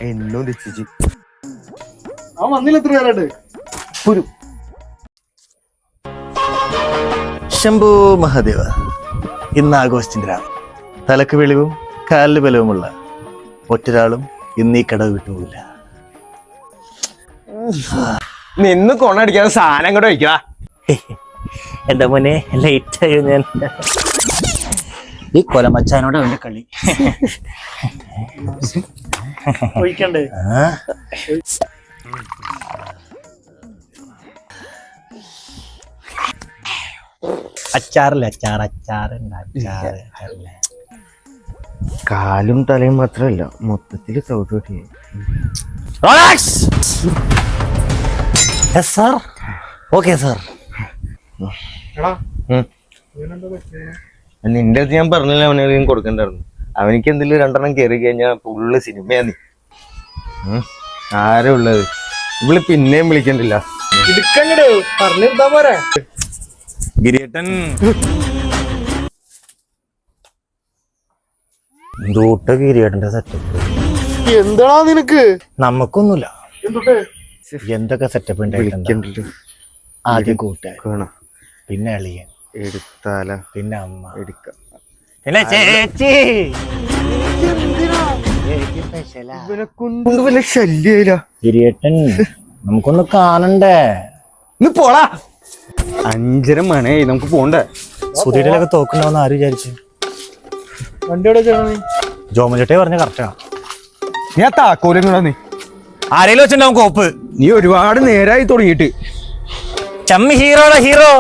എന്നോ രക്ഷിച്ചു. അവൻ വന്നില്ല എത്ര നേരമായിട്ട്. ശംഭു മഹാദേവ. ഇന്ന് ആഘോഷത്തിന്റെ രാവ്. തലക്ക് വെളിവും കാലിന് ബലവുമുള്ള ഒറ്റൊരാളും ഇന്ന് ഈ കടവ് വിട്ടുപോകില്ല. നിന്ന് കൊണടിക്കാതെ സാധനം കൂടെ വയ്ക്കടാ. എന്റെ മോനെ ലേറ്റ് ആയോ ഞാൻ? ഈ കൊലമച്ചാനോട് അവന്റെ കളി. ഒഴിക്കണ്ടേ? അച്ചാറില്ല, അച്ചാറില്ല. കാലും തലയും മാത്രമല്ല, മൊത്തത്തില് സൗകര്യം. Okay sir. നിന്റെ അടുത്ത് ഞാൻ പറഞ്ഞില്ല അവനെ കൊടുക്കണ്ടായിരുന്നു. അവനിക്ക് എന്തെങ്കിലും 2 കയറി കഴിഞ്ഞാ ഫുള്ള് സിനിമയാ. നീ ആരാ ഉള്ളത്? ഇവള് പിന്നെയും വിളിക്കണ്ടില്ല. പറഞ്ഞിരുത്താ പോരെ. ഗിരിയേട്ടൻ ദൂട്ട ഗിരിയേട്ടന്റെ സെറ്റപ്പ് എന്താടാ നിനക്ക്? നമുക്കൊന്നുമില്ല. എന്തൊക്കെ സെറ്റപ്പ് ഉണ്ടായിട്ടുണ്ടല്ലോ. ആദ്യം കൂട്ടുകാർ, പിന്നെ അളിയൻ, എടുത്താല, പിന്നെ അമ്മ, എടുക്ക, പിന്നെ ചേച്ചി. കൊണ്ട് വല്ല ശല്യയില്ല. ഗിരിയേട്ടൻ നമുക്കൊന്ന് കാണണ്ടേ? പോളാ. 5:30 മണിയായി, നമുക്ക് പോണ്ടേ? സുധീരയിലൊക്കെ തോക്കുണ്ടാവുന്ന ആര് വിചാരിച്ചു? വണ്ടിയോടെ ജോമൻചേട്ടേ പറഞ്ഞ കറക്റ്റാ. ഞാൻ താക്കോലും കൂടാ. നീ ആരെങ്കിലും വെച്ചിട്ടുണ്ടാവും കോപ്പ്. നീ ഒരുപാട് നേരായി തുടങ്ങിയിട്ട്. ചമ്മി ഹീറോടാ ഹീറോ.